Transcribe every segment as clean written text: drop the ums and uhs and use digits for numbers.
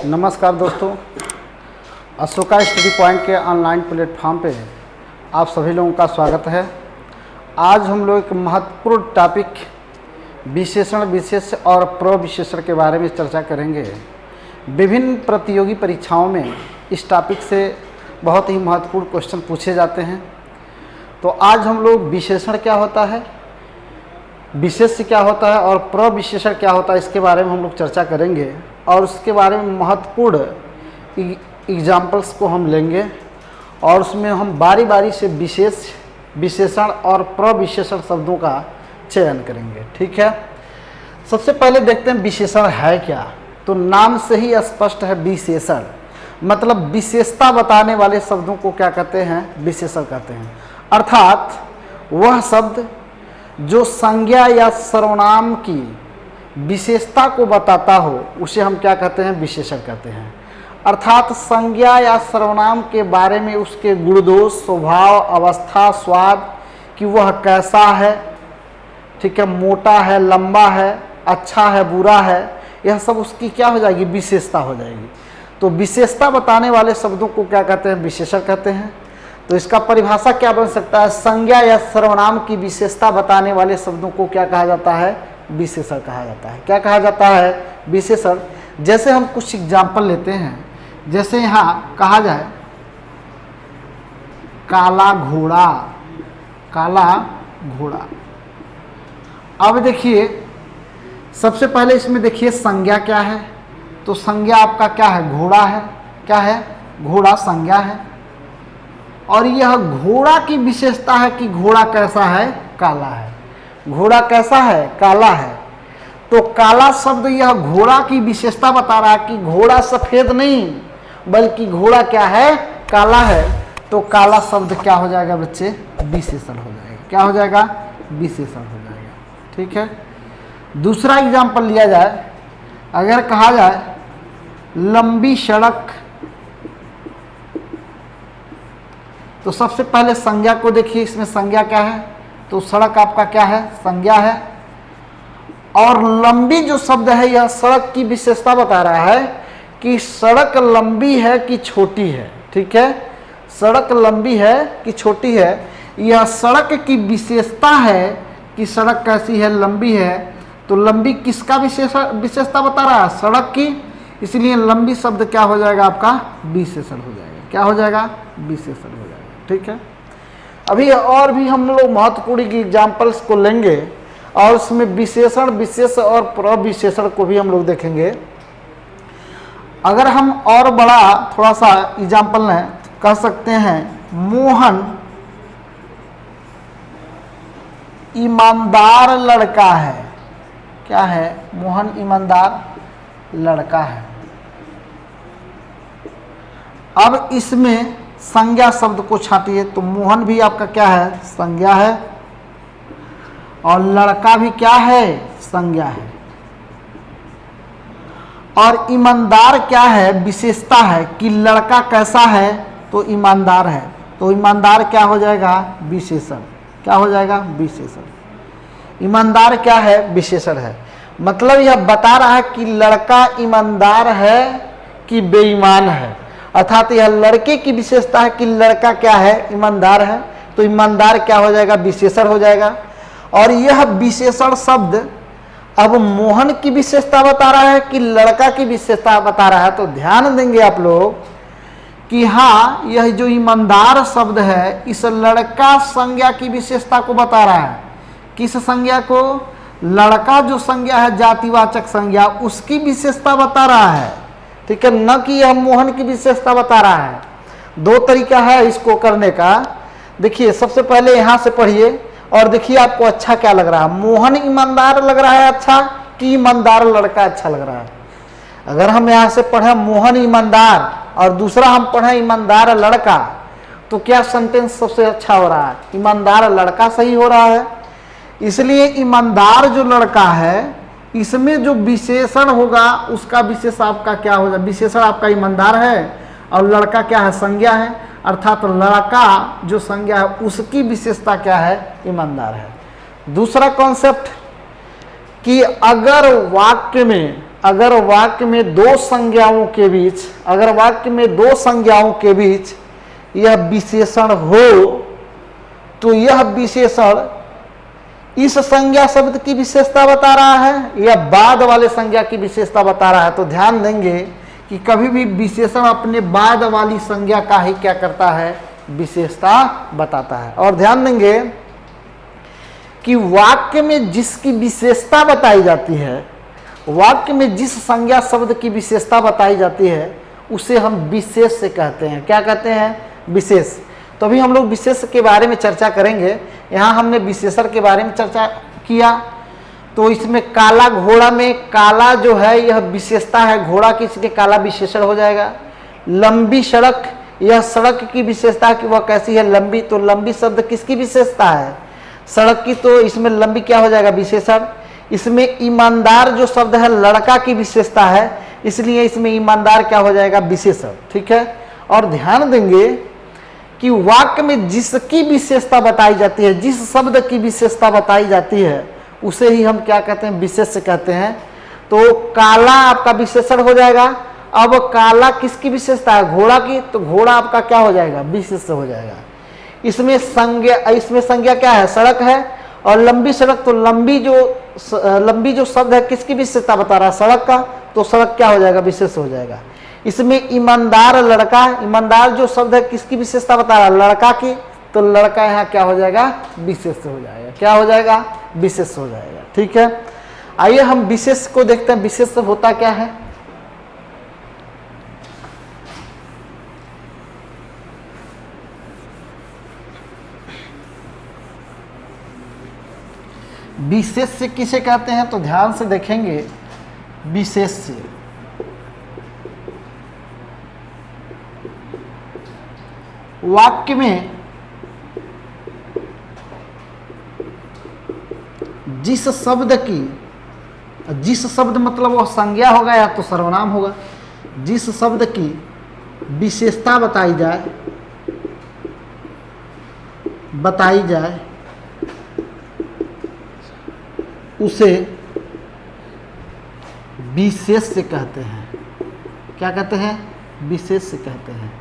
नमस्कार दोस्तों, Ashoka study point के ऑनलाइन प्लेटफॉर्म पे आप सभी लोगों का स्वागत है। आज हम लोग एक महत्वपूर्ण टॉपिक विशेषण विशेष और प्रविशेषण के बारे में चर्चा करेंगे। विभिन्न प्रतियोगी परीक्षाओं में इस टॉपिक से बहुत ही महत्वपूर्ण क्वेश्चन पूछे जाते हैं। तो आज हम लोग विशेषण क्या होता है, विशेष्य क्या होता है और प्रविशेषण क्या होता है, इसके बारे में हम लोग चर्चा करेंगे और उसके बारे में महत्वपूर्ण एग्जाम्पल्स को हम लेंगे और उसमें हम बारी बारी से विशेष, विशेषण और प्रविशेषण शब्दों का चयन करेंगे। ठीक है, सबसे पहले देखते हैं विशेषण है क्या। तो नाम से ही स्पष्ट है, विशेषण मतलब विशेषता बताने वाले शब्दों को क्या कहते हैं, विशेषण कहते हैं। अर्थात वह शब्द जो संज्ञा या सर्वनाम की विशेषता को बताता हो उसे हम क्या कहते हैं, विशेषण कहते हैं। अर्थात संज्ञा या सर्वनाम के बारे में उसके गुणदोष, स्वभाव, अवस्था, स्वाद कि वह कैसा है, ठीक है, मोटा है, लंबा है, अच्छा है, बुरा है, यह सब उसकी क्या हो जाएगी, विशेषता हो जाएगी। तो विशेषता बताने वाले शब्दों को क्या कहते हैं, विशेषण कहते हैं। तो इसका परिभाषा क्या बन सकता है, संज्ञा या सर्वनाम की विशेषता बताने वाले शब्दों को क्या कहा जाता है, विशेषण कहा जाता है। क्या कहा जाता है, विशेषण। जैसे हम कुछ एग्जाम्पल लेते हैं, जैसे यहाँ कहा जाए काला घोड़ा, काला घोड़ा। अब देखिए सबसे पहले इसमें देखिए संज्ञा क्या है। तो संज्ञा आपका क्या है, घोड़ा है। क्या है, घोड़ा संज्ञा है। और यह घोड़ा की विशेषता है कि घोड़ा कैसा है, काला है। घोड़ा कैसा है, काला है। तो काला शब्द यह घोड़ा की विशेषता बता रहा है कि घोड़ा सफेद नहीं बल्कि घोड़ा क्या है, काला है। तो काला शब्द क्या हो जाएगा बच्चे, विशेषण हो जाएगा। क्या हो जाएगा, विशेषण हो जाएगा। ठीक है, दूसरा एग्जाम्पल लिया जाए, अगर कहा जाए लंबी सड़क, तो सबसे पहले संज्ञा को देखिए, इसमें संज्ञा क्या है, तो सड़क आपका क्या है, संज्ञा है। और लंबी जो शब्द है यह सड़क की विशेषता बता रहा है कि सड़क लंबी है कि छोटी है। ठीक है, सड़क लंबी है कि छोटी है, यह सड़क की विशेषता है कि सड़क कैसी है, लंबी है। तो लंबी किसका विशेषता बता रहा है, सड़क की, इसलिए लंबी शब्द क्या हो जाएगा आपका, विशेषण हो जाएगा। क्या हो जाएगा, विशेषण हो जाएगा। ठीक है, अभी और भी हम लोग महत्वपूर्ण एग्जाम्पल्स को लेंगे और उसमें विशेषण, विशेष और प्रविशेषण को भी हम लोग देखेंगे। अगर हम और बड़ा थोड़ा सा एग्जाम्पल लें तो कह सकते हैं मोहन ईमानदार लड़का है। क्या है, मोहन ईमानदार लड़का है। अब इसमें संज्ञा शब्द को छाटिए, तो मोहन भी आपका क्या है, संज्ञा है, और लड़का भी क्या है, संज्ञा है। और ईमानदार क्या है, विशेषता है कि लड़का कैसा है, तो ईमानदार है। तो ईमानदार क्या हो जाएगा, विशेषण। क्या हो जाएगा, विशेषण। ईमानदार क्या है, विशेषण है। मतलब यह बता रहा है कि लड़का ईमानदार है कि बेईमान है। अर्थात यह लड़के की विशेषता है कि लड़का क्या है, ईमानदार है। तो ईमानदार क्या हो जाएगा, विशेषण हो जाएगा। और यह विशेषण शब्द अब मोहन की विशेषता बता रहा है कि लड़का की विशेषता बता रहा है। तो ध्यान देंगे आप लोग कि हाँ, यह जो ईमानदार शब्द है इस लड़का संज्ञा की विशेषता को बता रहा है। किस संज्ञा को, लड़का जो संज्ञा है, जातिवाचक संज्ञा, उसकी विशेषता बता रहा है। ठीक है, न कि यह मोहन की विशेषता बता रहा है। दो तरीका है इसको करने का। देखिए सबसे पहले यहाँ से पढ़िए और देखिए आपको अच्छा क्या लग रहा है, मोहन ईमानदार लग रहा है अच्छा कि ईमानदार लड़का अच्छा लग रहा है। अगर हम यहाँ से पढ़े मोहन ईमानदार और दूसरा हम पढ़े ईमानदार लड़का, तो क्या सेंटेंस सबसे अच्छा हो रहा है, ईमानदार लड़का सही हो रहा है। इसलिए ईमानदार जो लड़का है इसमें जो विशेषण होगा उसका विशेष आपका क्या होगा, विशेषण आपका ईमानदार है और लड़का क्या है, संज्ञा है। अर्थात लड़का जो संज्ञा है उसकी विशेषता क्या है, ईमानदार है। दूसरा कॉन्सेप्ट कि अगर वाक्य में अगर वाक्य में दो संज्ञाओं के बीच, अगर वाक्य में दो संज्ञाओं के बीच यह विशेषण हो तो यह विशेषण इस संज्ञा शब्द की विशेषता बता रहा है या बाद वाले संज्ञा की विशेषता बता रहा है। तो ध्यान देंगे कि कभी भी विशेषण अपने बाद वाली संज्ञा का ही क्या करता है, विशेषता बताता है। और ध्यान देंगे कि वाक्य में जिसकी विशेषता बताई जाती है, वाक्य में जिस संज्ञा शब्द की विशेषता बताई जाती है उसे हम विशेष से कहते हैं। क्या कहते हैं, विशेष। तो अभी हम लोग विशेष के बारे में चर्चा करेंगे। यहाँ हमने विशेषण के बारे में चर्चा किया। तो इसमें काला घोड़ा में काला जो है यह विशेषता है घोड़ा की, इसलिए काला विशेषण हो जाएगा। लंबी सड़क, यह सड़क की विशेषता कि वह कैसी है, लंबी। तो लंबी शब्द किसकी विशेषता है, सड़क की, तो इसमें लंबी क्या हो जाएगा, विशेषण। इसमें ईमानदार जो शब्द है लड़का की विशेषता है, इसलिए इसमें ईमानदार क्या हो जाएगा, विशेषण। ठीक है। और ध्यान देंगे कि वाक्य में जिसकी विशेषता बताई जाती है, जिस शब्द की विशेषता बताई जाती है उसे ही हम क्या कहते हैं, विशेष कहते हैं। तो काला आपका विशेषण हो जाएगा। अब काला किसकी विशेषता है, घोड़ा की, तो घोड़ा आपका क्या हो जाएगा, विशेष हो जाएगा। इसमें संज्ञा क्या है, सड़क है। और लंबी सड़क, तो लंबी जो शब्द है किसकी विशेषता बता रहा है, सड़क का, तो सड़क क्या हो जाएगा, विशेष हो जाएगा। इसमें ईमानदार लड़का, ईमानदार जो शब्द है किसकी विशेषता बता रहा है, लड़का की, तो लड़का यहाँ क्या हो जाएगा, विशेष हो जाएगा। क्या हो जाएगा, विशेष हो जाएगा। ठीक है। आइए हम विशेष को देखते हैं, विशेष होता क्या है। विशेष किसे कहते हैं, तो ध्यान से देखेंगे। विशेष वाक्य में जिस शब्द मतलब वह संज्ञा होगा या तो सर्वनाम होगा, जिस शब्द की विशेषता बताई जाए उसे विशेष से कहते हैं। क्या कहते हैं, विशेष से कहते हैं।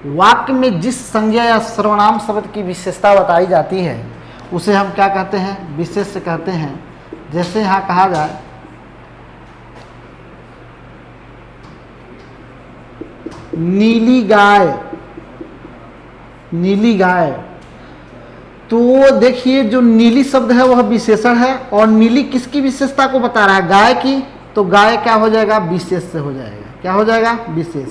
वाक्य में जिस संज्ञा या सर्वनाम शब्द की विशेषता बताई जाती है उसे हम क्या कहते हैं, विशेष से कहते हैं। जैसे यहाँ कहा जाए नीली गाय, नीली गाय, तो देखिए जो नीली शब्द है वह विशेषण है और नीली किसकी विशेषता को बता रहा है, गाय की, तो गाय क्या हो जाएगा, विशेष से हो जाएगा। क्या हो जाएगा, विशेष।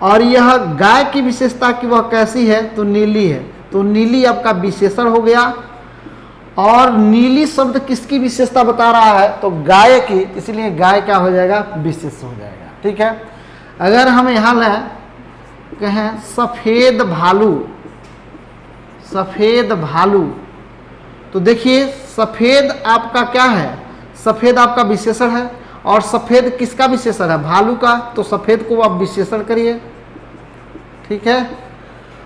और यह गाय की विशेषता कि वह कैसी है, तो नीली है, तो नीली आपका विशेषण हो गया। और नीली शब्द किसकी विशेषता बता रहा है, तो गाय की, इसलिए गाय क्या हो जाएगा, विशेष हो जाएगा। ठीक है। अगर हम यहाँ लें कहें सफ़ेद भालू, सफ़ेद भालू, तो देखिए सफ़ेद आपका क्या है, सफ़ेद आपका विशेषण है। और सफ़ेद किसका विशेषण है, भालू का, तो सफ़ेद को आप विशेषण करिए। ठीक है।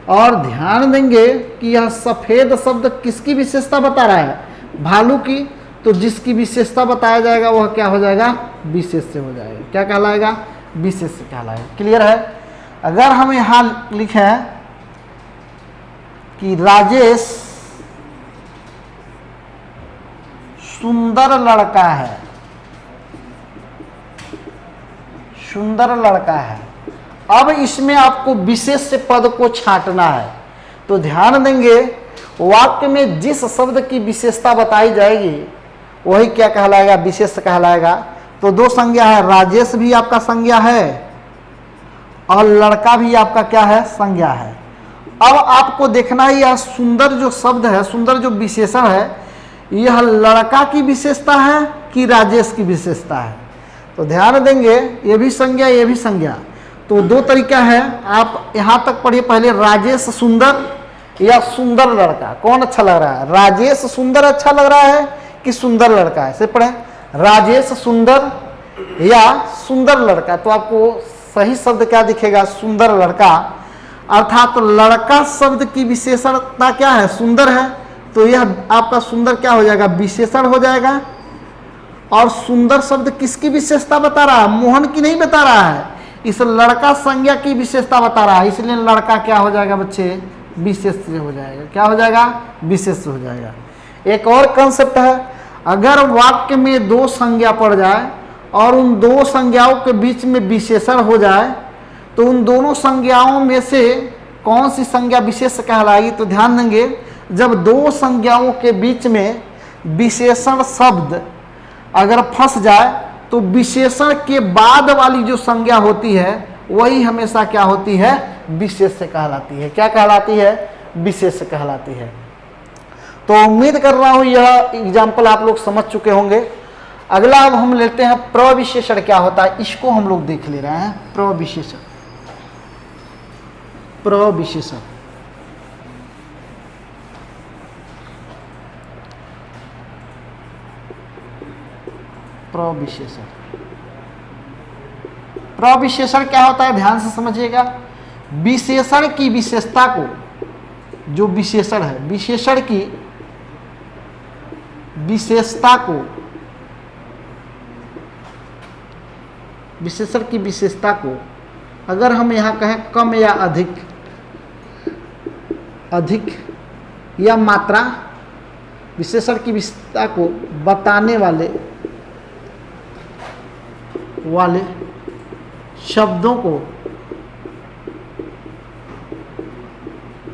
और ध्यान देंगे कि यह सफ़ेद शब्द किसकी विशेषता बता रहा है, भालू की, तो जिसकी विशेषता बताया जाएगा वह क्या हो जाएगा, विशेष से हो जाएगा। क्या कहलाएगा, विशेष से कहलाएगा। क्लियर है। अगर हम यहाँ लिखें कि राजेश सुंदर लड़का है, सुंदर लड़का है, अब इसमें आपको विशेष से पद को छांटना है। तो ध्यान देंगे वाक्य में जिस शब्द की विशेषता बताई जाएगी वही क्या कहलाएगा, विशेष कहलाएगा। तो दो संज्ञा है, राजेश भी आपका संज्ञा है और लड़का भी आपका क्या है, संज्ञा है। अब आपको देखना है यह सुंदर जो शब्द है, सुंदर जो विशेषण है, यह लड़का की विशेषता है कि राजेश की विशेषता है। तो ध्यान देंगे ये भी संज्ञा, ये भी संज्ञा। तो दो तरीका है, आप यहाँ तक पढ़िए पहले, राजेश सुंदर या सुंदर लड़का, कौन अच्छा लग रहा है, राजेश सुंदर अच्छा लग रहा है कि सुंदर लड़का है। से पढ़ें राजेश सुंदर या सुंदर लड़का, तो आपको सही शब्द क्या दिखेगा, सुंदर लड़का। अर्थात तो लड़का शब्द की विशेषणता क्या है, सुंदर है, तो यह आपका सुंदर क्या हो जाएगा, विशेषण हो जाएगा। और सुंदर शब्द किसकी विशेषता बता रहा है? मोहन की नहीं बता रहा है, इस लड़का संज्ञा की विशेषता बता रहा है, इसलिए लड़का क्या हो जाएगा बच्चे? विशेष से हो जाएगा। क्या हो जाएगा? विशेष से हो जाएगा। एक और कंसेप्ट है, अगर वाक्य में दो संज्ञा पड़ जाए और उन दो संज्ञाओं के बीच में विशेषण हो जाए तो उन दोनों संज्ञाओं में से कौन सी संज्ञा विशेष कहलाएगी? तो ध्यान देंगे, जब दो संज्ञाओं के बीच में विशेषण शब्द अगर फंस जाए तो विशेषण के बाद वाली जो संज्ञा होती है वही हमेशा क्या होती है? विशेष कहलाती है। क्या कहलाती है? विशेष कहलाती है। तो उम्मीद कर रहा हूं यह एग्जाम्पल आप लोग समझ चुके होंगे। अगला अब हम लेते हैं प्रविशेषण क्या होता है, इसको हम लोग देख ले रहे हैं। प्रविशेषण, प्रविशेषण प्रविशेषण प्रविशेषण क्या होता है? ध्यान से समझिएगा। विशेषण की विशेषता को, जो विशेषण है, विशेषण की विशेषता को, विशेषण की विशेषता को अगर हम यहां कहें कम या अधिक, अधिक या मात्रा, विशेषण की विशेषता को बताने वाले शब्दों को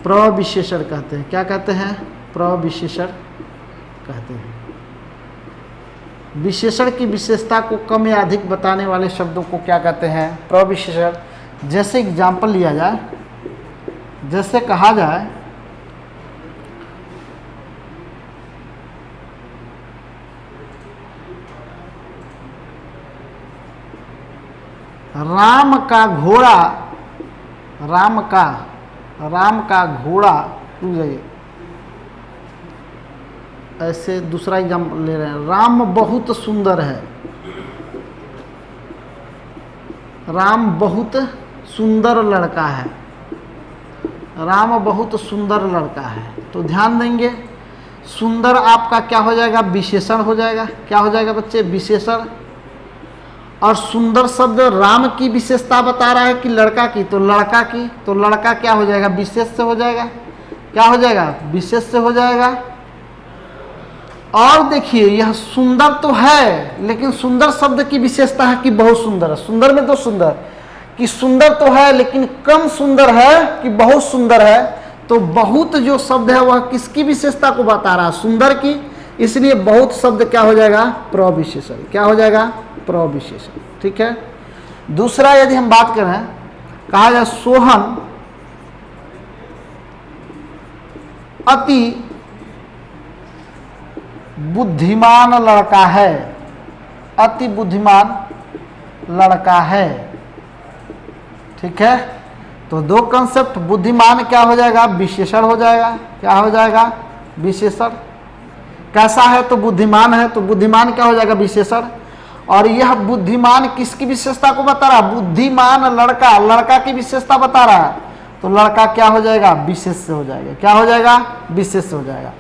प्रविशेषण कहते हैं। क्या कहते हैं? प्रविशेषण कहते हैं। विशेषण की विशेषता को कम या अधिक बताने वाले शब्दों को क्या कहते हैं? प्रविशेषण। जैसे एग्जाम्पल लिया जाए, जैसे कहा जाए राम का घोड़ा, राम का घोड़ा रुक जाइए, ऐसे दूसरा एग्जाम्पल ले रहे हैं। राम बहुत सुंदर है, राम बहुत सुंदर लड़का है, राम बहुत सुंदर लड़का है। तो ध्यान देंगे, सुंदर आपका क्या हो जाएगा? विशेषण हो जाएगा। क्या हो जाएगा बच्चे? विशेषण। और सुंदर शब्द राम की विशेषता बता रहा है कि लड़का की? तो लड़का की। तो लड़का क्या हो जाएगा? विशेष से हो जाएगा। क्या हो जाएगा? विशेष से हो जाएगा। और देखिए, यह सुंदर तो है, लेकिन सुंदर शब्द की विशेषता है कि बहुत सुंदर है। सुंदर में तो सुंदर कि सुंदर तो है, लेकिन कम सुंदर है कि बहुत सुंदर है। तो बहुत जो शब्द है वह किसकी विशेषता को बता रहा है? सुंदर की। इसलिए बहुत शब्द क्या हो जाएगा? प्रविशेषण। क्या हो जाएगा? प्रविशेषण। ठीक है। दूसरा यदि हम बात करें, कहा जाए सोहन अति बुद्धिमान लड़का है, अति बुद्धिमान लड़का है। ठीक है। तो दो कंसेप्ट, बुद्धिमान क्या हो जाएगा? विशेषण हो जाएगा। क्या हो जाएगा? विशेषण। कैसा है? तो बुद्धिमान है, तो बुद्धिमान क्या हो जाएगा? विशेषण। और यह बुद्धिमान किसकी विशेषता को बता रहा है? बुद्धिमान लड़का, लड़का की विशेषता बता रहा है। तो लड़का क्या हो जाएगा? विशेष से हो जाएगा। क्या हो जाएगा? विशेष से हो जाएगा।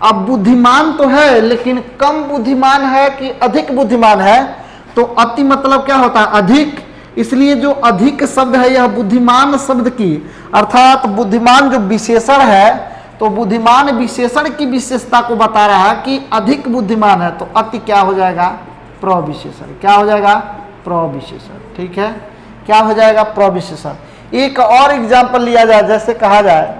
अब बुद्धिमान तो है, लेकिन कम बुद्धिमान है कि अधिक बुद्धिमान है? तो अति मतलब क्या होता है? अधिक। इसलिए जो अधिक शब्द है यह बुद्धिमान शब्द की, अर्थात बुद्धिमान जो विशेषण है, तो बुद्धिमान विशेषण की विशेषता को बता रहा है कि अधिक बुद्धिमान है। तो अति क्या हो जाएगा? प्रविशेषण। क्या हो जाएगा? प्रविशेषण। ठीक है। क्या हो जाएगा? प्रविशेषण। एक और एग्जाम्पल लिया जाए, जैसे कहा जाए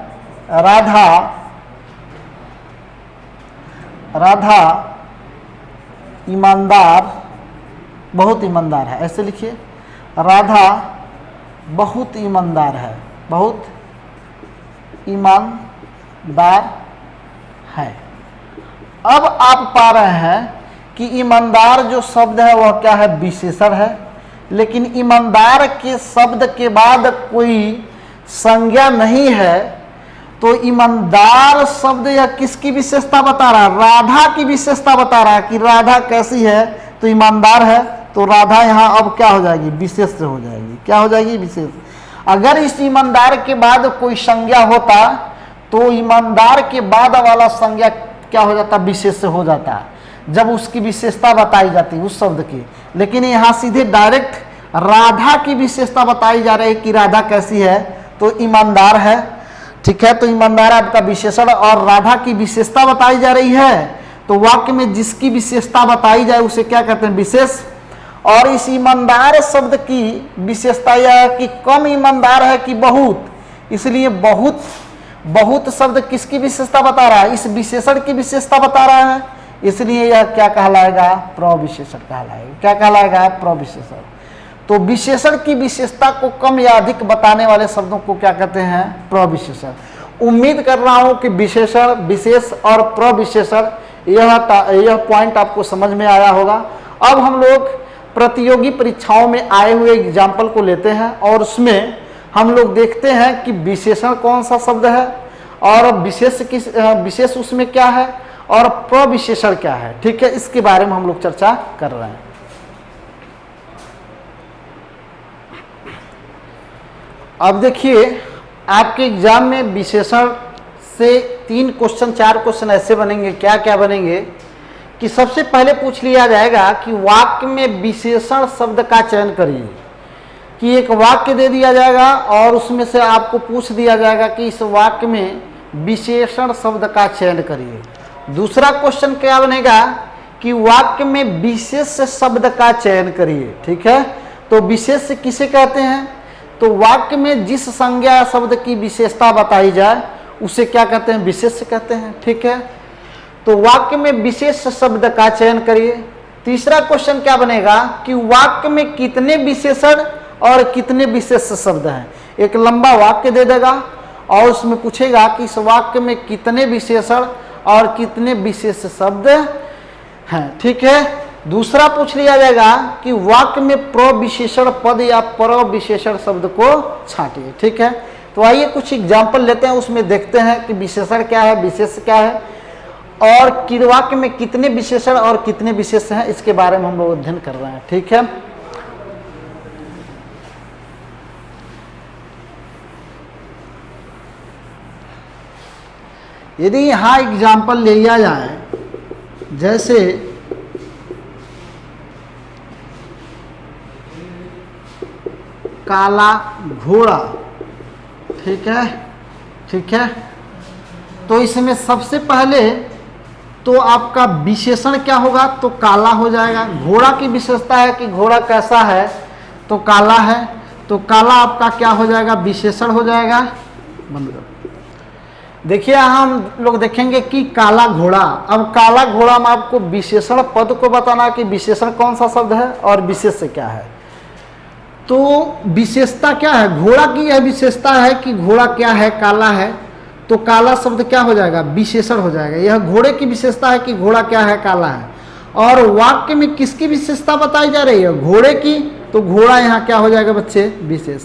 राधा ईमानदार, बहुत ईमानदार है। ऐसे लिखिए, राधा बहुत ईमानदार है, बहुत ईमानदार है। अब आप पा रहे हैं कि ईमानदार जो शब्द है वह क्या है? विशेषण है। लेकिन ईमानदार के शब्द के बाद कोई संज्ञा नहीं है, तो ईमानदार शब्द यह किसकी विशेषता बता रहा है? राधा की विशेषता बता रहा है कि राधा कैसी है? तो ईमानदार है। तो राधा यहाँ अब क्या हो जाएगी? विशेष से हो जाएगी। क्या हो जाएगी? विशेष। अगर इस ईमानदार के बाद कोई संज्ञा होता तो ईमानदार के बाद वाला संज्ञा क्या हो जाता? विशेष से हो जाता। जब उसकी विशेषता बताई जाती है उस शब्द की। लेकिन यहाँ सीधे डायरेक्ट राधा की विशेषता बताई जा रही है कि राधा कैसी है, तो ईमानदार है, ठीक है। तो ईमानदार आपका विशेषण और राधा की विशेषता बताई जा रही है, तो वाक्य में जिसकी विशेषता बताई जाए उसे क्या कहते हैं, विशेष। और इस ईमानदार शब्द की विशेषता यह है कि कम ईमानदार है कि बहुत, इसलिए बहुत बहुत शब्द किसकी विशेषता बता रहा है, इस विशेषण की विशेषता बता रहा है, इसलिए यह क्या कहलाएगा, प्रविशेषण कहलाएगा। क्या कहलाएगा, प्रविशेषण। तो विशेषण की विशेषता को कम या अधिक बताने वाले शब्दों को क्या कहते हैं, प्रविशेषण। उम्मीद कर रहा हूं कि विशेषण, विशेष और प्रविशेषण यह पॉइंट आपको समझ में आया होगा। अब हम लोग प्रतियोगी परीक्षाओं में आए हुए एग्जाम्पल को लेते हैं और उसमें हम लोग देखते हैं कि विशेषण कौन सा शब्द है और विशेष उसमें क्या है और प्रविशेषण क्या है, ठीक है। इसके बारे में हम लोग चर्चा कर रहे हैं। अब देखिए आपके एग्जाम में विशेषण से 3 क्वेश्चन 4 क्वेश्चन ऐसे बनेंगे, क्या क्या बनेंगे कि सबसे पहले पूछ लिया जाएगा कि वाक्य में विशेषण शब्द का चयन करिए, कि एक वाक्य दे दिया जाएगा और उसमें से आपको पूछ दिया जाएगा कि इस वाक्य में विशेषण शब्द का चयन करिए। दूसरा क्वेश्चन क्या बनेगा कि वाक्य में विशेष शब्द का चयन करिए, ठीक है। तो विशेष किसे कहते हैं, तो वाक्य में जिस संज्ञा शब्द की विशेषता बताई जाए उसे क्या कहते हैं, विशेष कहते हैं, ठीक है। तो वाक्य में विशेष शब्द का चयन करिए। तीसरा क्वेश्चन क्या बनेगा कि वाक्य में कितने विशेषण और कितने विशेष शब्द हैं। एक लंबा वाक्य दे देगा और उसमें पूछेगा कि इस वाक्य में कितने विशेषण और कितने विशेष शब्द हैं, ठीक है। दूसरा पूछ लिया जाएगा कि वाक्य में प्रविशेषण पद या प्रविशेषण शब्द को छांटिए, ठीक है। तो आइए कुछ एग्जाम्पल लेते हैं, उसमें देखते हैं कि विशेषण क्या है, विशेष क्या है और वाक्य में कितने विशेषण और कितने विशेष हैं, इसके बारे में हम लोग अध्ययन कर रहे हैं, ठीक है। यदि यहाँ एग्जाम्पल ले लिया जाए, जैसे काला घोड़ा, ठीक है, ठीक है। तो इसमें सबसे पहले तो आपका विशेषण क्या होगा, तो काला हो जाएगा। घोड़ा की विशेषता है कि घोड़ा कैसा है, तो काला है, तो काला आपका क्या हो जाएगा, विशेषण हो जाएगा। बंद करो। देखिए हम लोग देखेंगे कि काला घोड़ा, अब काला घोड़ा में आपको विशेषण पद को बताना कि विशेषण कौन सा शब्द है और विशेष क्या है। तो विशेषता क्या है, घोड़ा की यह विशेषता है कि घोड़ा क्या है, काला है, तो काला शब्द क्या हो जाएगा, विशेषण हो जाएगा। यह घोड़े की विशेषता है कि घोड़ा क्या है, काला है। और वाक्य में किसकी विशेषता बताई जा रही है, घोड़े की, तो घोड़ा यहाँ क्या हो जाएगा बच्चे, विशेष।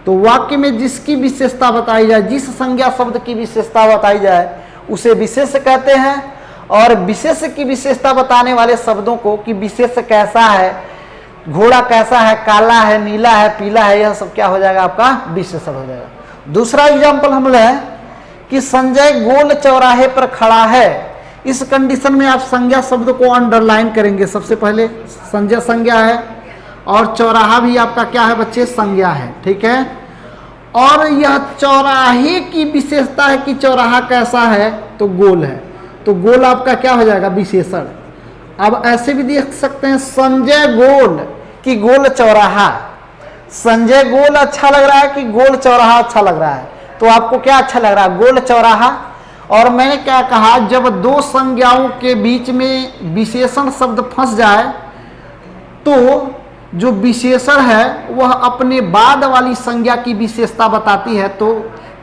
तो वाक्य में जिसकी विशेषता बताई जाए, जिस संज्ञा शब्द की विशेषता बताई जाए उसे विशेष कहते हैं। और विशेष की विशेषता बताने वाले शब्दों को कि विशेष कैसा है, घोड़ा कैसा है, काला है, नीला है, पीला है, यह सब क्या हो जाएगा, आपका विशेषण हो जाएगा। दूसरा एग्जाम्पल हम लें कि संजय गोल चौराहे पर खड़ा है। इस कंडीशन में आप संज्ञा शब्द को अंडरलाइन करेंगे। सबसे पहले संजय संज्ञा है और चौराहा भी आपका क्या है बच्चे, संज्ञा है, ठीक है। और यह चौराहे की विशेषता है कि चौराहा कैसा है, तो गोल है, तो गोल आपका क्या हो जाएगा, विशेषण। अब ऐसे भी देख सकते हैं संजय गोल कि गोल चौराहा, संजय गोल अच्छा लग रहा है कि गोल चौराहा अच्छा लग रहा है, तो आपको क्या अच्छा लग रहा है, गोल चौराहा। और मैंने क्या कहा, जब दो संज्ञाओं के बीच में विशेषण शब्द फंस जाए तो जो विशेषण है वह अपने बाद वाली संज्ञा की विशेषता बताती है। तो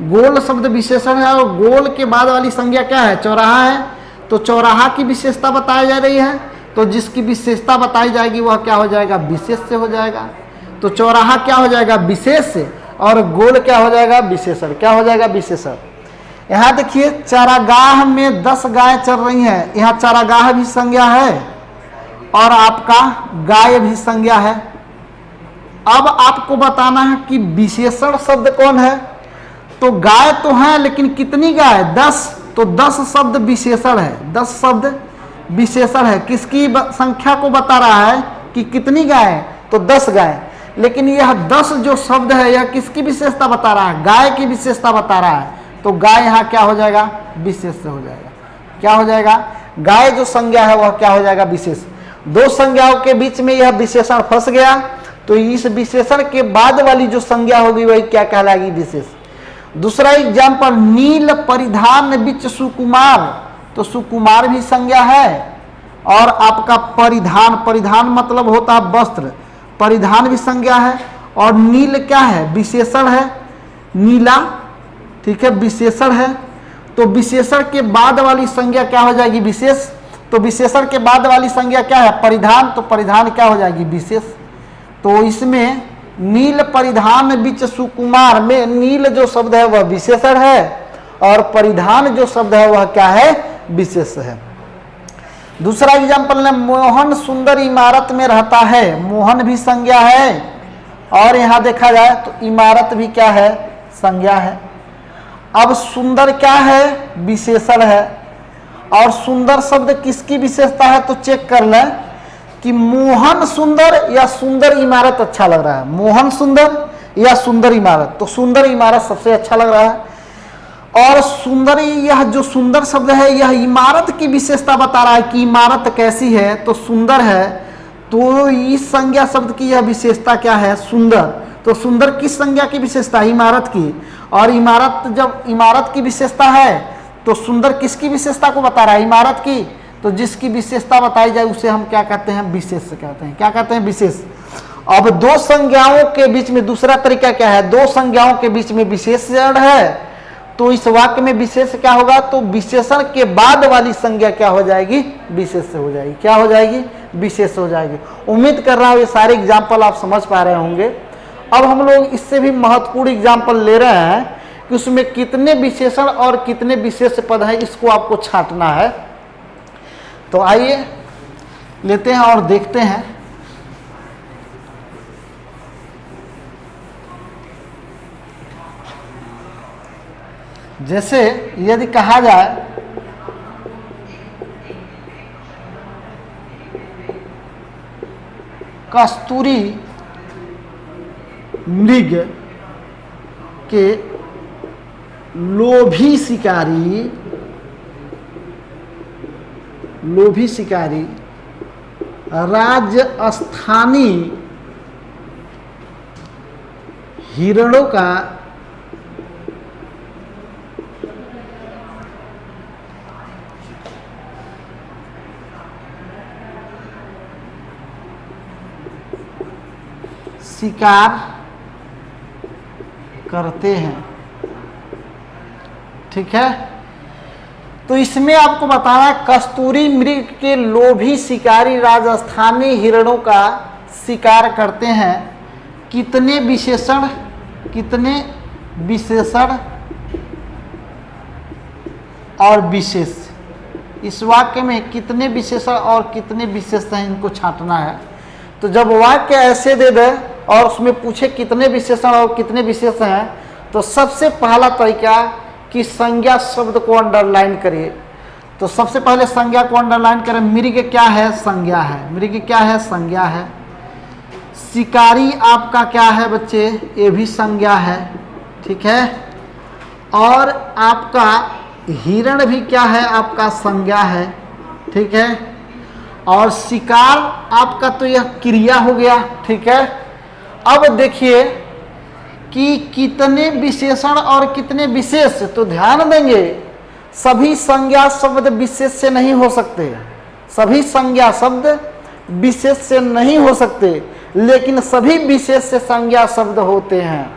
गोल शब्द विशेषण है और गोल के बाद वाली संज्ञा क्या है, चौराहा है, तो चौराहा की विशेषता बताई जा रही है, तो जिसकी विशेषता बताई जाएगी वह क्या हो जाएगा, विशेष से हो जाएगा। तो चौराहा क्या हो जाएगा, विशेष से, और गोल क्या हो जाएगा, विशेषण। क्या हो जाएगा, विशेषण। यहाँ देखिए चारागाह में 10 गाय चल रही हैं, यहाँ चारागाह भी संज्ञा है और आपका गाय भी संज्ञा है। अब आपको बताना है कि विशेषण शब्द कौन है, तो गाय तो है लेकिन कितनी गाय, 10, तो 10 शब्द विशेषण है, 10 शब्द विशेषण है, किसकी संख्या को बता रहा है कि कितनी गाय, तो 10 गाय। लेकिन यह 10 जो शब्द है यह किसकी विशेषता बता रहा है, गाय की विशेषता बता रहा है। तो गाय यहाँ क्या हो जाएगा, विशेष हो जाएगा। क्या हो जाएगा, गाय जो संज्ञा है वह क्या हो जाएगा, विशेष। दो संज्ञाओं के बीच में यह विशेषण फंस गया, तो इस विशेषण के बाद वाली जो संज्ञा होगी वही क्या कहलाएगी, विशेष। दूसरा एग्जाम्पल, नील परिधान बिच सुकुमार, तो सुकुमार भी संज्ञा है और आपका परिधान, परिधान मतलब होता है वस्त्र, परिधान भी संज्ञा है। और नील क्या है, विशेषण है, नीला, ठीक है, विशेषण है। तो विशेषण के बाद वाली संज्ञा क्या हो जाएगी, विशेष। तो विशेषण के बाद वाली संज्ञा क्या है, परिधान, तो परिधान क्या हो जाएगी, विशेष। तो इसमें नील परिधान बिच सुकुमार में नील जो शब्द है वह विशेषण है और परिधान जो शब्द है वह क्या है, विशेष है। दूसरा एग्जाम्पल है, मोहन सुंदर इमारत में रहता है, मोहन भी संज्ञा है और यहाँ देखा जाए तो इमारत भी क्या है, संज्ञा है। अब सुंदर क्या है, विशेषण है। और सुंदर शब्द किसकी विशेषता है, तो चेक कर लें कि मोहन सुंदर या सुंदर इमारत अच्छा लग रहा है, मोहन सुंदर या सुंदर इमारत, तो सुंदर इमारत सबसे अच्छा लग रहा है। और सुंदर, यह जो सुंदर शब्द है यह इमारत की विशेषता बता रहा है कि इमारत कैसी है, तो सुंदर है। तो इस संज्ञा शब्द की यह विशेषता क्या है, सुंदर। तो सुंदर किस संज्ञा की विशेषता है, इमारत की। और इमारत, जब इमारत की विशेषता है तो सुंदर किसकी विशेषता को बता रहा है, इमारत की। तो जिसकी विशेषता बताई जाए उसे हम क्या कहते हैं, विशेष कहते हैं। क्या कहते हैं, विशेष। अब दो संज्ञाओं के बीच में दूसरा तरीका क्या है, दो संज्ञाओं के बीच में विशेषण है, तो इस वाक्य में विशेष क्या होगा, तो विशेषण के बाद वाली संज्ञा क्या हो जाएगी, विशेष हो जाएगी। क्या हो जाएगी, विशेष हो जाएगी। उम्मीद कर रहा हूँ ये सारे एग्जाम्पल आप समझ पा रहे होंगे। अब हम लोग इससे भी महत्वपूर्ण एग्जाम्पल ले रहे हैं कि उसमें कितने विशेषण और कितने विशेष पद हैं, इसको आपको छांटना है। तो आइए लेते हैं और देखते हैं। जैसे यदि कहा जाए कस्तूरी मृग के लोभी शिकारी राजस्थानी हिरणों का शिकार करते हैं, ठीक है। तो इसमें आपको बताना है कस्तूरी मृग के लोभी शिकारी राजस्थानी हिरणों का शिकार करते हैं। कितने विशेषण और विशेष, इस वाक्य में कितने विशेषण और कितने विशेष हैं, इनको छांटना है। तो जब वाक्य ऐसे दे दे और उसमें पूछे कितने विशेषण और कितने विशेष हैं, तो सबसे पहला तरीका कि संज्ञा शब्द को अंडरलाइन करिए। तो सबसे पहले संज्ञा को अंडरलाइन करें। मृग क्या है, संज्ञा है। मृग क्या है, संज्ञा है। शिकारी आपका क्या है बच्चे, ये भी संज्ञा है, ठीक है। और आपका हिरण भी क्या है, आपका संज्ञा है, ठीक है। और शिकार आपका तो यह क्रिया हो गया, ठीक है। अब देखिए कि कितने विशेषण और कितने विशेष, तो ध्यान देंगे सभी संज्ञा शब्द विशेष से नहीं हो सकते, सभी संज्ञा शब्द विशेष से नहीं हो सकते, लेकिन सभी विशेष से संज्ञा शब्द होते हैं।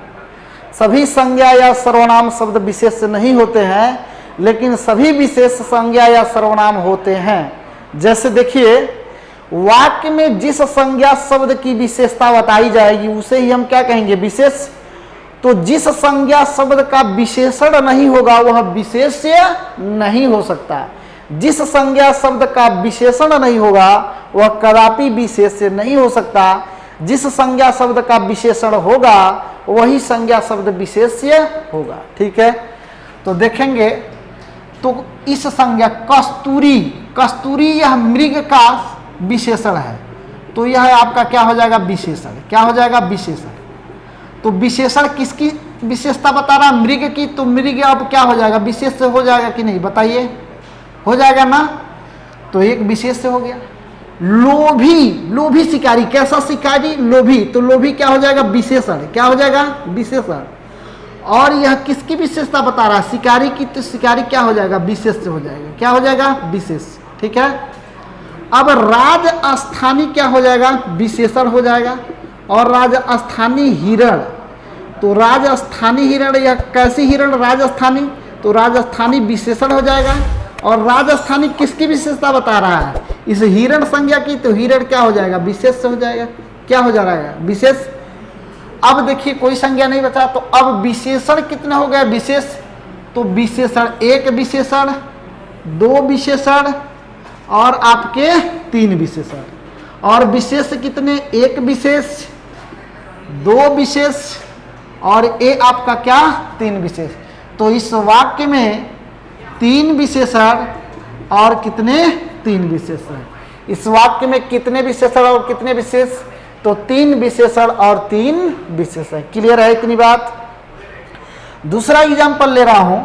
सभी संज्ञा या सर्वनाम शब्द विशेष से नहीं होते हैं, लेकिन सभी विशेष संज्ञा या सर्वनाम होते हैं। जैसे देखिए वाक्य में जिस संज्ञा शब्द की विशेषता बताई जाएगी उसे ही हम क्या कहेंगे, विशेष। तो जिस संज्ञा शब्द का विशेषण नहीं होगा वह विशेष्य नहीं हो सकता। जिस संज्ञा शब्द का विशेषण नहीं होगा वह कदापि विशेष्य नहीं हो सकता। जिस संज्ञा शब्द का विशेषण होगा वही संज्ञा शब्द विशेष्य होगा, ठीक है। तो देखेंगे तो इस संज्ञा कस्तूरी कस्तूरी यह मृग का विशेषण है, तो यह आपका क्या हो जाएगा, विशेषण। क्या हो जाएगा, विशेषण। तो विशेषण किसकी विशेषता बता रहा, मृग की, तो मृग अब क्या हो जाएगा, विशेष से हो जाएगा कि नहीं, बताइए, हो जाएगा ना। तो एक विशेष से हो गया। लोभी, लोभी शिकारी, कैसा शिकारी, लोभी, तो लोभी क्या हो जाएगा, विशेषण। क्या हो जाएगा, विशेषण। और यह किसकी विशेषता बता रहा है, शिकारी की, तो शिकारी क्या हो जाएगा, विशेष से हो जाएगा। क्या हो जाएगा, विशेष। ठीक है। अब राजस्थानी क्या हो जाएगा, विशेषण हो जाएगा। और राजस्थानी हिरण, तो राजस्थानी हिरण, यह कैसी हिरण, राजस्थानी, तो राजस्थानी विशेषण हो जाएगा। और राजस्थानी किसकी विशेषता बता रहा है, इस हिरण संज्ञा की, तो हिरण क्या हो जाएगा, विशेष से हो जाएगा। क्या हो जा रहा है, विशेष। अब देखिए कोई संज्ञा नहीं बचा, तो अब विशेषण कितने हो गए, विशेष। तो विशेषण, एक विशेषण, दो विशेषण और आपके तीन विशेषण। और विशेष कितने, एक विशेष, दो विशेष और ये आपका क्या, तीन विशेष। तो इस वाक्य में तीन विशेषण और कितने, तीन विशेषण। इस वाक्य में कितने विशेषण और कितने विशेष, तो तीन विशेषण और तीन विशेषण। क्लियर है इतनी बात। दूसरा एग्जाम्पल ले रहा हूं,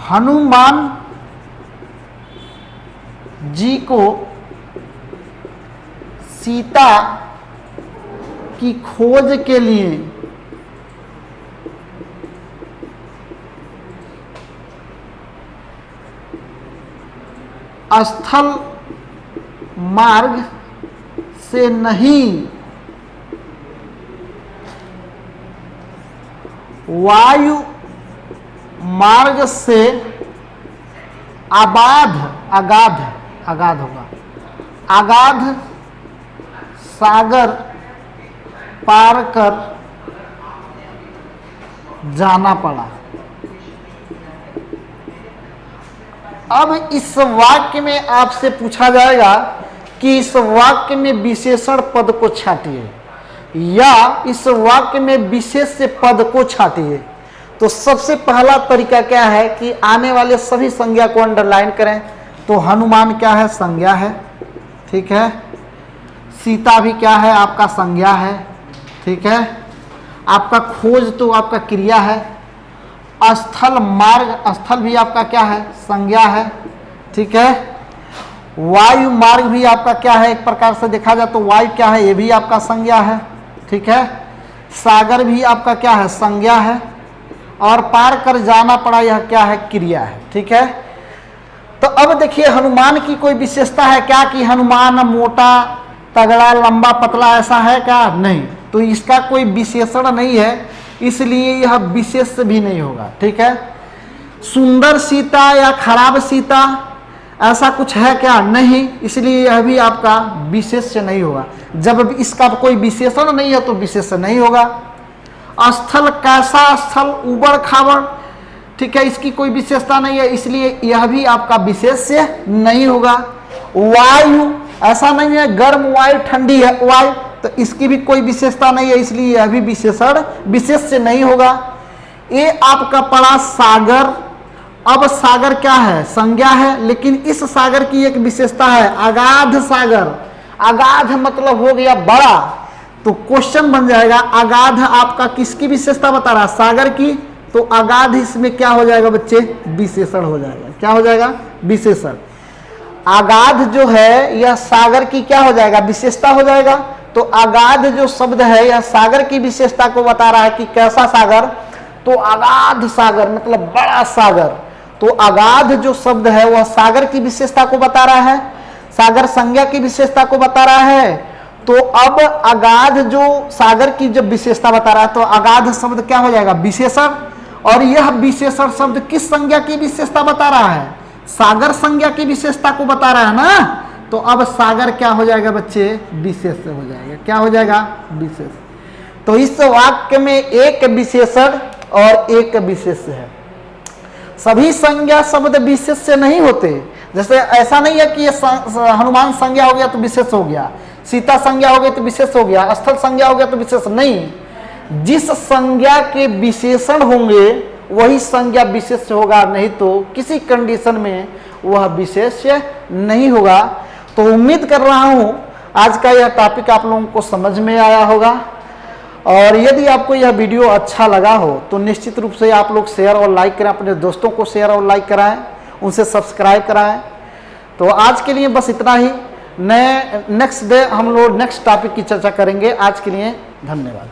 हनुमान जी को सीता की खोज के लिए स्थल मार्ग से नहीं वायु मार्ग से अगाध होगा, अगाध सागर पार कर जाना पड़ा। अब इस वाक्य में आपसे पूछा जाएगा कि इस वाक्य में विशेषण पद को छाटिए या इस वाक्य में विशेष से पद को छाटिए। तो सबसे पहला तरीका क्या है कि आने वाले सभी संज्ञा को अंडरलाइन करें। तो हनुमान क्या है, संज्ञा है, ठीक है। सीता भी क्या है, आपका संज्ञा है, ठीक है। आपका खोज तो आपका क्रिया है। स्थल मार्ग, स्थल भी आपका क्या है, संज्ञा है, ठीक है। वायु मार्ग भी आपका क्या है, एक प्रकार से देखा जाए तो वायु क्या है, ये भी आपका संज्ञा है, ठीक है। सागर भी आपका क्या है, संज्ञा है। और पार कर जाना पड़ा, यह क्या है, क्रिया है, ठीक है। तो अब देखिए हनुमान की कोई विशेषता है क्या कि हनुमान मोटा तगड़ा लंबा पतला ऐसा है क्या, नहीं। तो इसका कोई विशेषण नहीं है, इसलिए यह विशेष भी नहीं होगा, ठीक है। सुंदर सीता या खराब सीता ऐसा कुछ है क्या, नहीं, इसलिए यह भी आपका विशेष नहीं होगा। जब इसका कोई विशेषण नहीं है तो विशेष नहीं होगा। स्थल, कैसा स्थल, उबड़ खाबड़, ठीक है, इसकी कोई विशेषता नहीं है, इसलिए यह भी आपका विशेष नहीं होगा। वायु, ऐसा नहीं है गर्म वायु ठंडी है वायु, तो इसकी भी कोई विशेषता नहीं है, इसलिए यह भी विशेषण विशेष से नहीं होगा। ये आपका पड़ा सागर। अब सागर क्या है, संज्ञा है, लेकिन इस सागर की एक विशेषता है, अगाध सागर। अगाध मतलब हो गया बड़ा, तो क्वेश्चन बन जाएगा अगाध आपका किसकी विशेषता बता रहा है, सागर की। तो अगाध इसमें क्या हो जाएगा बच्चे, विशेषण हो जाएगा। क्या हो जाएगा, विशेषण। अगाध जो है यह सागर की क्या हो जाएगा, विशेषता हो जाएगा। तो अगाध जो शब्द है यह सागर की विशेषता को बता रहा है कि कैसा सागर, तो अगाध सागर मतलब बड़ा सागर। तो अगाध जो शब्द है वह सागर की विशेषता को बता रहा है, सागर संज्ञा की विशेषता को बता रहा है। तो अब अगाध जो सागर की जब विशेषता बता रहा है तो अगाध शब्द क्या हो जाएगा, विशेषण। और यह विशेषण शब्द किस संज्ञा की विशेषता बता रहा है, सागर संज्ञा की विशेषता को बता रहा है ना। तो अब सागर क्या हो जाएगा बच्चे, विशेष से हो जाएगा। क्या हो जाएगा, विशेष। तो इस वाक्य में एक विशेषण और एक विशेष है। सभी संज्ञा शब्द विशेष से नहीं होते। जैसे ऐसा नहीं है कि ये हनुमान संज्ञा हो गया तो विशेष हो गया, सीता संज्ञा हो गई तो विशेष हो गया, स्थल संज्ञा हो गया तो विशेष नहीं। जिस संज्ञा के विशेषण होंगे वही संज्ञा विशेष्य होगा, नहीं तो किसी कंडीशन में वह विशेष्य नहीं होगा। तो उम्मीद कर रहा हूं आज का यह टॉपिक आप लोगों को समझ में आया होगा, और यदि आपको यह वीडियो अच्छा लगा हो तो निश्चित रूप से आप लोग शेयर और लाइक करें, अपने दोस्तों को शेयर और लाइक कराएं, उनसे सब्सक्राइब कराएं। तो आज के लिए बस इतना ही। नेक्स्ट डे हम लोग नेक्स्ट टॉपिक की चर्चा करेंगे। आज के लिए धन्यवाद।